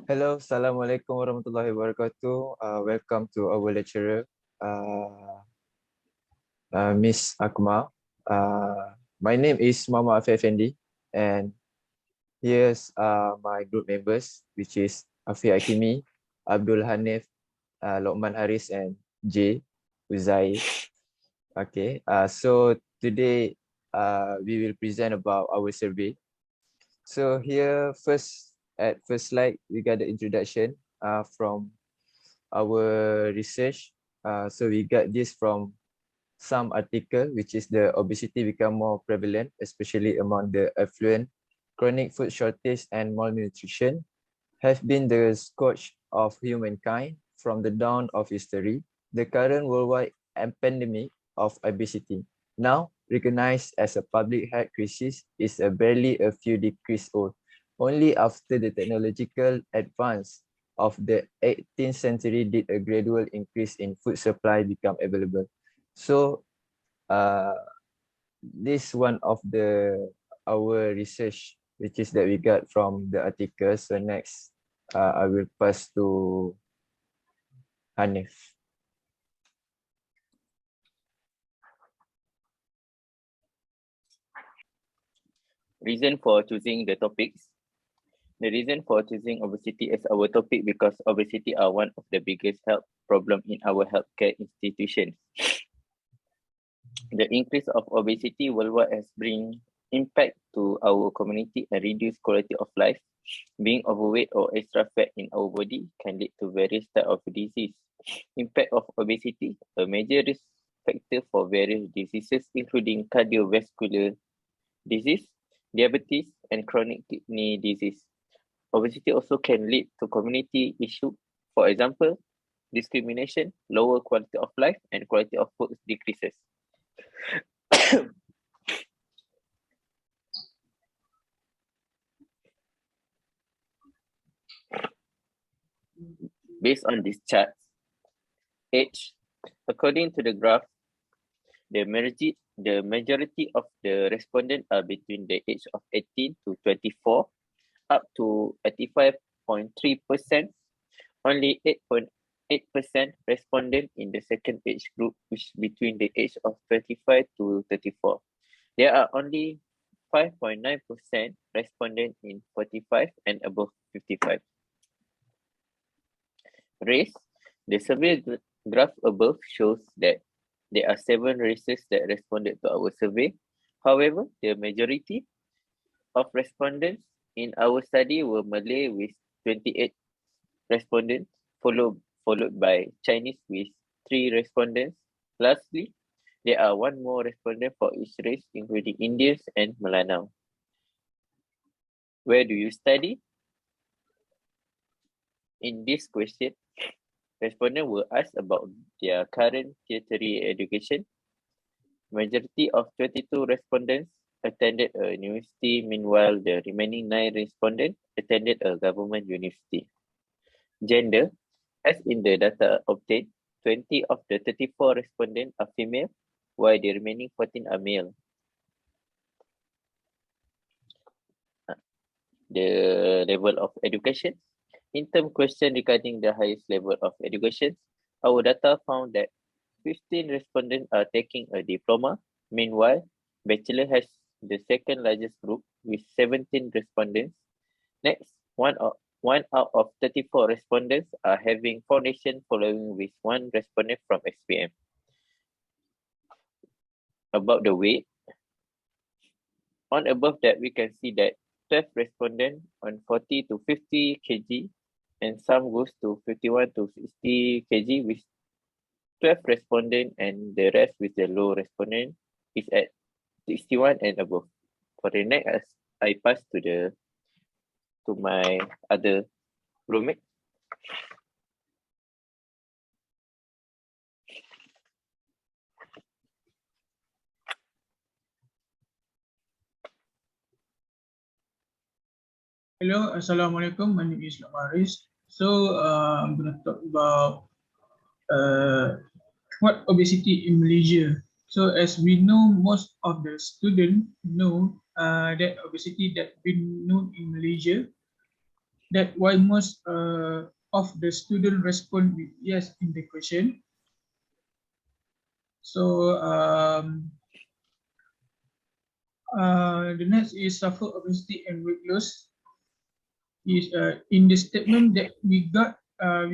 Hello, Assalamualaikum warahmatullahi wabarakatuh. Welcome to our lecturer, Miss Akmal. My name is Mama Afi Effendi, and here's my group members, which is Afi Hakimi, Abdul Hanif, Lokman Haris, and J. Uzai. Okay, so today we will present about our survey. So here, at first slide, we got the introduction from our research. So we got this from some article, which is the obesity become more prevalent, especially among the affluent. Chronic food shortage and malnutrition have been the scourge of humankind from the dawn of history. The current worldwide pandemic of obesity, now recognized as a public health crisis, is barely a few decades old. Only after the technological advance of the 18th century did a gradual increase in food supply become available. So uh, this one of our research, which is that we got from the article. So next, I will pass to Hanif. Reason for choosing the topics. The reason for choosing obesity as our topic because obesity are one of the biggest health problem in our healthcare institutions. The increase of obesity worldwide has bring impact to our community and reduce quality of life. Being overweight or extra fat in our body can lead to various types of disease. Impact of obesity, a major risk factor for various diseases including cardiovascular disease, diabetes, and chronic kidney disease. Obesity also can lead to community issues. For example, discrimination, lower quality of life, and quality of food decreases. Based on these charts, age, according to the graph, the majority of the respondents are between the age of 18 to 24, up to 85.3%. Only 8.8% responded in the second age group, which is between the age of 25 to 34. There are only 5.9% respondent in 45 and above 55. Race, the survey graph above shows that there are 7 races that responded to our survey. However, the majority of respondents in our study were Malay with 28 respondents, followed by Chinese with 3 respondents. Lastly, there are 1 more respondent for each race, including Indians and Melanau. Where do you study? In this question, respondents were asked about their current tertiary education. Majority of 22 respondents attended a university, meanwhile the remaining 9 respondents attended a government university. Gender, as in the data obtained, 20 of the 34 respondents are female, while the remaining 14 are male. The level of education. In-term question regarding the highest level of education, our data found that 15 respondents are taking a diploma. Meanwhile, bachelor has the second largest group with 17 respondents. Next, one out of 34 respondents are having foundation, following with 1 respondent from SPM. About the weight, on above that we can see that 12 respondents on 40 to 50 kg and some goes to 51 to 60 kg with 12 respondents, and the rest with the low respondent is at 61 and above. For the next, I pass to my other roommate. Hello, Assalamualaikum. My name is Lokman Haris. So I'm going to talk about what obesity in Malaysia. So as we know, most of the students know that obesity that been known in Malaysia that why most of the students respond with yes in the question. So the next is suffer obesity and weight loss. Is in the statement that we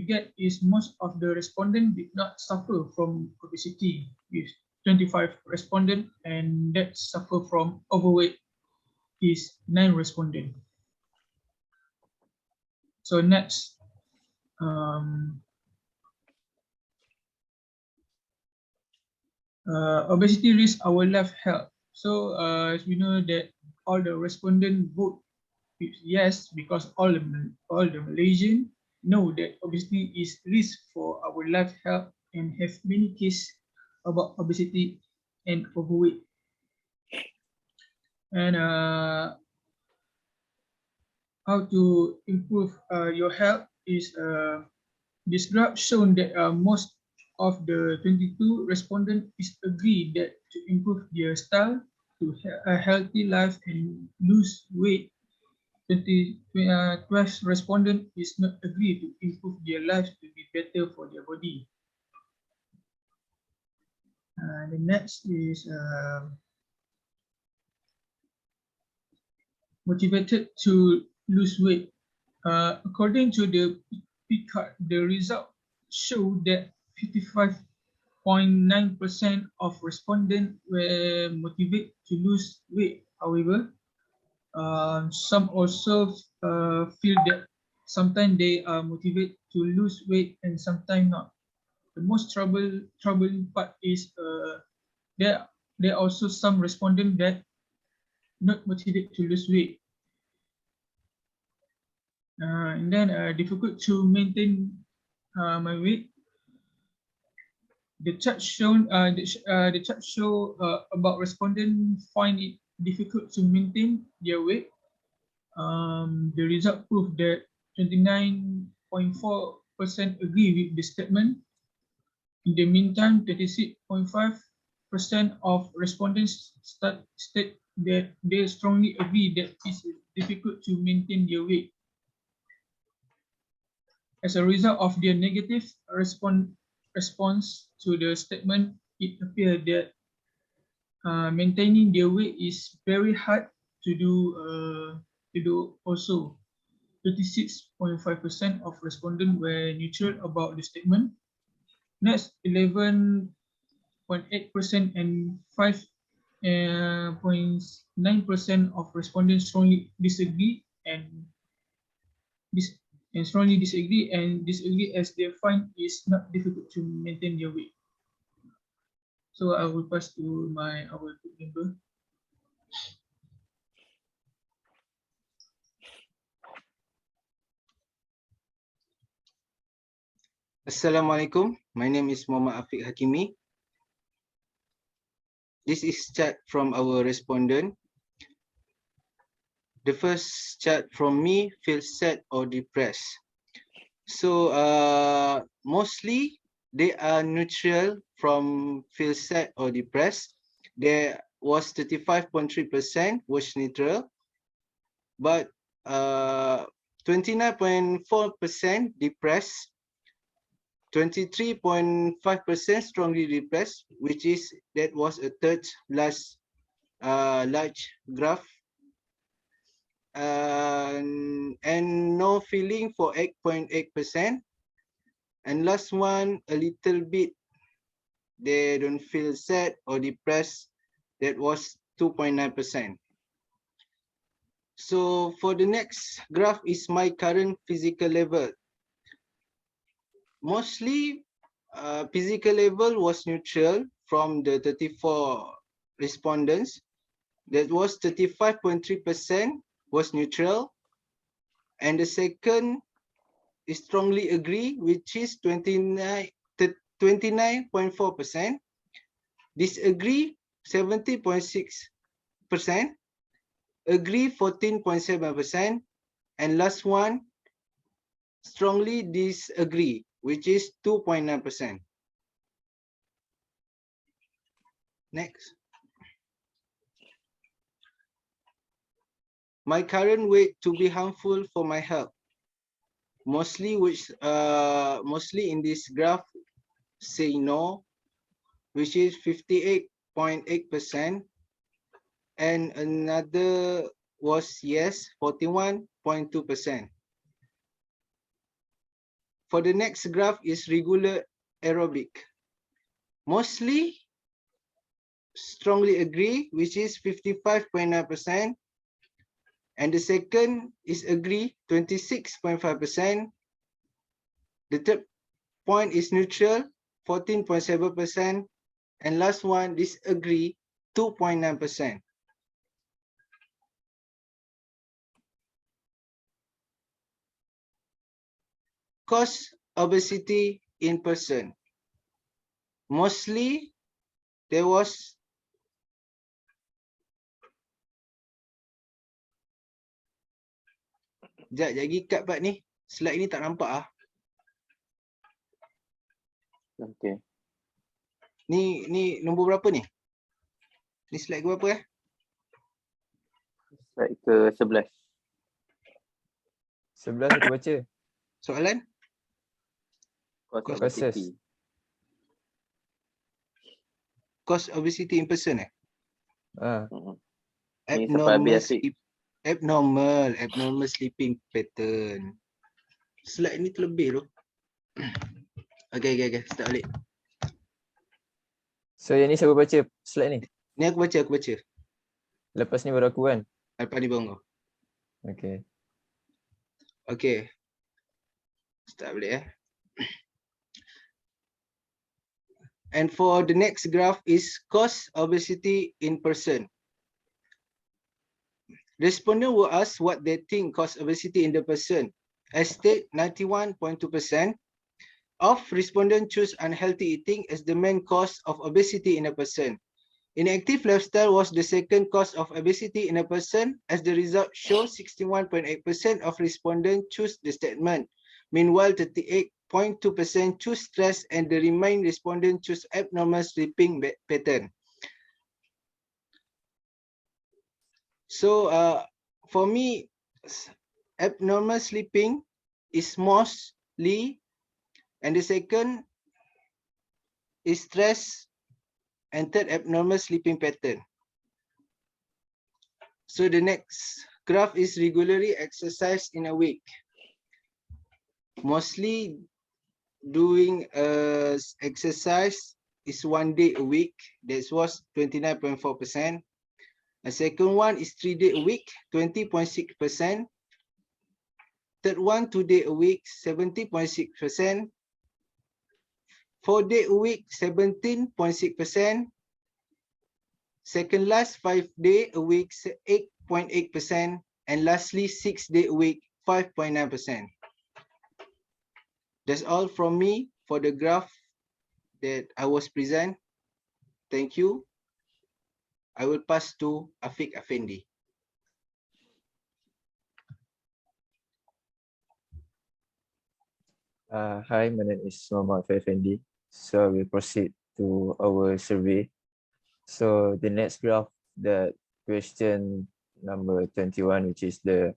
get is most of the respondents did not suffer from obesity, with 25 respondents, and that suffer from overweight is 9 respondents. So next, obesity risks our life health. So as we know that all the respondents vote with yes because all the Malaysian know that obesity is risk for our life health and have many cases about obesity and overweight. And how to improve your health is this graph shown that most of the 22 respondents is agree that to improve their style to a healthy life and lose weight. 12 respondents is not agree to improve their life to be better for their body. The next is motivated to lose weight. According to the PCARD, the result showed that 55.9% of respondents were motivated to lose weight. However, some also feel that sometimes they are motivated to lose weight and sometimes not. The most troubling part is there are also some respondents that not motivated to lose weight. And then difficult to maintain my weight. The chart shown the chart show about respondents find it difficult to maintain their weight. The result proved that 29.4% agree with the statement. In the meantime, 36.5% of respondents state that they strongly agree that it's difficult to maintain their weight. As a result of their negative response to the statement, it appears that maintaining their weight is very hard to do also. 36.5% of respondents were neutral about the statement. Next, 11.8% and 5.9% of respondents strongly disagree and disagree as they find it's not difficult to maintain their weight. So I will pass to our group member. Assalamualaikum. My name is Muhammad Afiq Hakimi. This is chat from our respondent. The first chat from me feels sad or depressed. So mostly they are neutral from feel sad or depressed. There was 35.3% was neutral, but 29.4% depressed, 23.5% strongly depressed, which is that was a third large graph. And no feeling for 8.8%. And last one, a little bit, they don't feel sad or depressed. That was 2.9%. So for the next graph is my current physical level. Mostly physical level was neutral from the 34 respondents. That was 35.3% was neutral. And the second is strongly agree, which is 29.4%. Disagree 70.6%. Agree 14.7%. And last one, strongly disagree, which is 2.9%. Next. My current weight to be harmful for my health. mostly in this graph say no, which is 58.8%, and another was yes, 41.2%. For the next graph is regular aerobic. Mostly strongly agree, which is 55.9%. And the second is agree, 26.5%. The third point is neutral, 14.7%. And last one, disagree, 2.9%. Cause obesity in person. Mostly there was Sekejap lagi kat part ni. Slide ni tak nampak ah. Okay. Ni nombor berapa ni? Ni slide ke berapa Slide ke 11. 11 aku baca. Soalan? Cause Causes. obesity. Cause obesity in person Ah, Ni sampai habis Afiq. Abnormal sleeping pattern. Slide ni terlebih tu. Okay, start balik. so yang ni siapa baca slide ni? Ni aku baca. Lepas ni baru aku kan? Lepas ni baru kau. Okay. Okay. Start balik And for the next graph is cause obesity in person. Respondents were asked what they think cause obesity in the person. As state 91.2% of respondents choose unhealthy eating as the main cause of obesity in a person. Inactive lifestyle was the second cause of obesity in a person, as the result shows 61.8% of respondents choose the statement. Meanwhile, 38.2% choose stress and the remaining respondents choose abnormal sleeping pattern. So for me, abnormal sleeping is mostly, and the second is stress, and third abnormal sleeping pattern. So the next graph is regularly exercise in a week. Mostly doing exercise is 1 day a week. That was 29.4%. The second one is 3 day a week, 20.6%. Third one, 2 day a week, 70.6%. 4 day a week, 17.6%. Second last, 5 day a week, 8.8%. And lastly, 6 day a week, 5.9%. That's all from me for the graph that I was present. Thank you. I will pass to Afiq Effendi. Hi, my name is Muhammad Effendi. So we proceed to our survey. So the next graph, the question number 21, which is the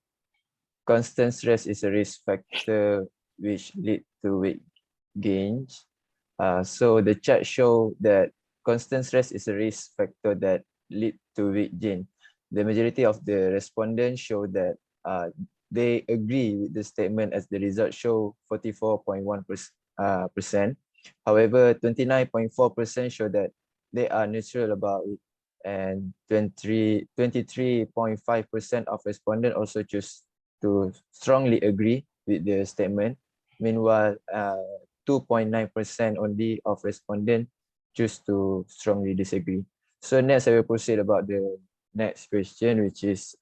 constant stress is a risk factor which lead to weight gains. So the chart show that constant stress is a risk factor that lead to weight gain. The majority of the respondents show that they agree with the statement, as the results show 44.1%. However, 29.4% show that they are neutral about it, and 23.5% of respondents also choose to strongly agree with the statement. Meanwhile, 2.9% only of respondents choose to strongly disagree. So next I will proceed about the next question, which is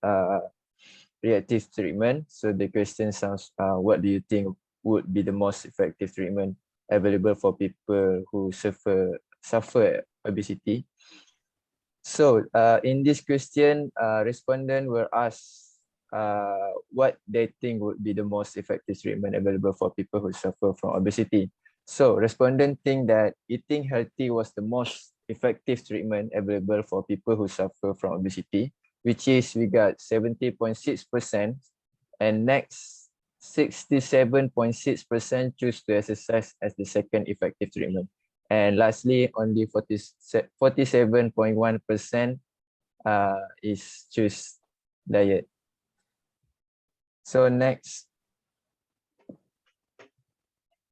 reactive treatment. So the question sounds, what do you think would be the most effective treatment available for people who suffer obesity? So in this question, respondents were asked what they think would be the most effective treatment available for people who suffer from obesity. So respondents think that eating healthy was the most effective treatment available for people who suffer from obesity, which is we got 70.6%, and next 67.6% choose to exercise as the second effective treatment. And lastly, only 47.1% is choose diet. So next,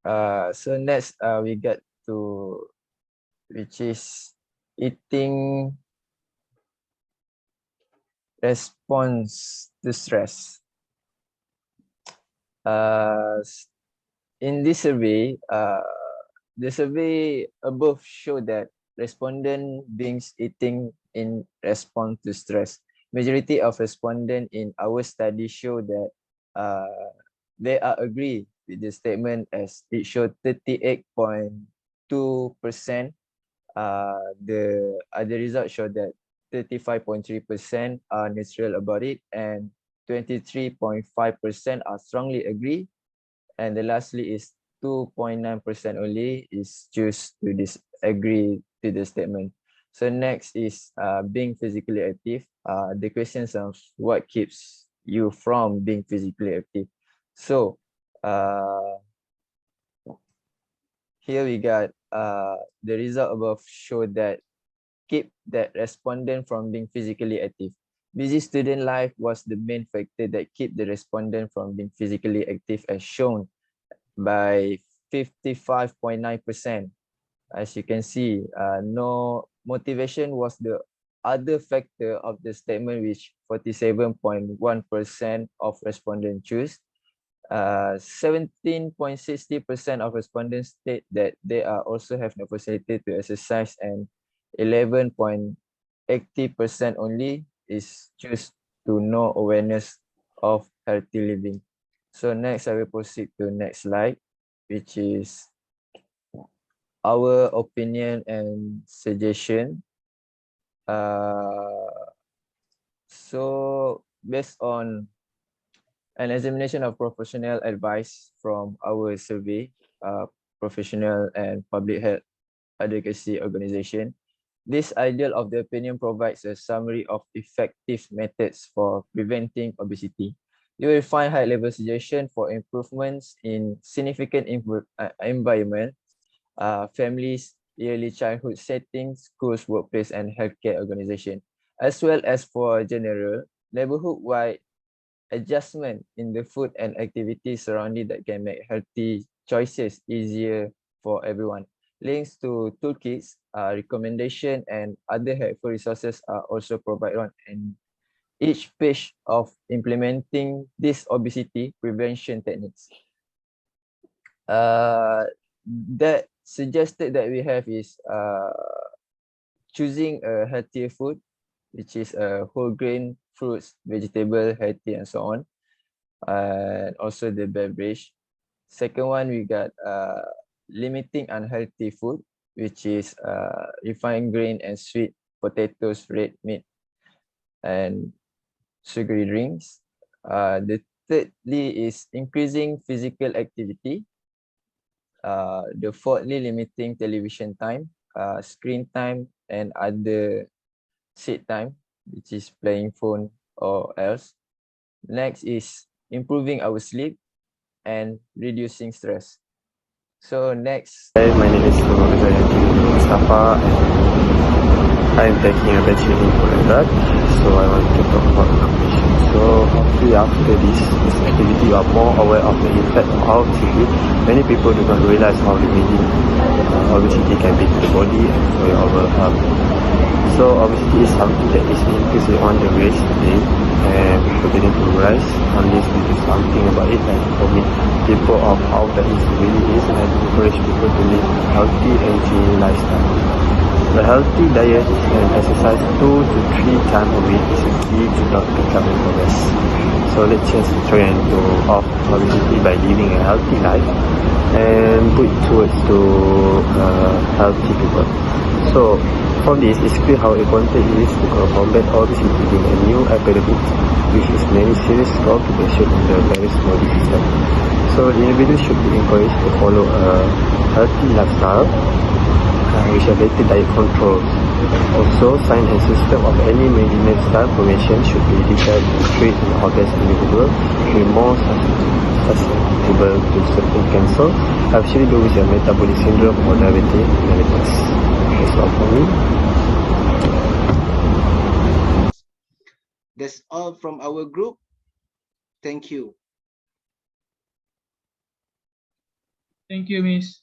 we get to, which is eating response to stress. In this survey, the survey above show that respondent beings eating in response to stress. Majority of respondents in our study show that they are agree with the statement, as it showed 38.2%. The other results show that 35.3% are neutral about it, and 23.5% are strongly agree, and the lastly is 2.9% only is choose to disagree to the statement. So next is being physically active. The questions of what keeps you from being physically active. So here we got the result above show that keep that respondent from being physically active. Busy student life was the main factor that keep the respondent from being physically active, as shown by 55.9%. As you can see, no motivation was the other factor of the statement, which 47.1% of respondents choose. 17.60% of respondents state that they are also have no facility to exercise, and 11.80% only is choose to no awareness of healthy living. So next, I will proceed to next slide, which is our opinion and suggestion. So based on an examination of professional advice from our survey, professional and public health advocacy organization, this ideal of the opinion provides a summary of effective methods for preventing obesity. You will find high-level suggestions for improvements in significant environment, families, early childhood settings, schools, workplace, and healthcare organization, as well as for general neighborhood-wide adjustment in the food and activities surrounding that can make healthy choices easier for everyone. Links to toolkits, recommendation, and other helpful resources are also provided on each page of implementing these obesity prevention techniques. That suggested that we have is choosing a healthier food, which is whole grain, fruits, vegetable, healthy, and so on. And also the beverage. Second one, we got limiting unhealthy food, which is refined grain and sweet potatoes, red meat, and sugary drinks. The thirdly is increasing physical activity. The fourthly, limiting television time, screen time, and other seat time, which is playing phone or else. Next is improving our sleep and reducing stress. So next. Hi, my name is Mustafa, and I'm taking a bachelor in Poland, so I want to talk about nutrition. So hopefully after this activity, you are more aware of the impact of obesity. Many people do not realize how damaging obesity can be to the body and for your overall health. So obesity is something that is increasing on the race today, and people getting to rise on this to do something about it. And for me, people of how that is really is, and encourage people to live a healthy and clean lifestyle. A healthy diet and exercise 2 to 3 times a week is a key to not becoming obese. So let's change the trend of obesity by living a healthy life and put towards to healthy people. So from this, it's clear how important it is to combat obesity in a new epidemic, which is many serious complications in the various body system. So the individual should be encouraged to follow a healthy lifestyle, which are better diet control Also, sign and system of any maintenance style formation should be detailed to treat an obese individual to be more susceptible to certain cancer, especially those with a metabolic syndrome or diabetes mellitus. That's all for me. That's all from our group. Thank you. Thank you, Miss.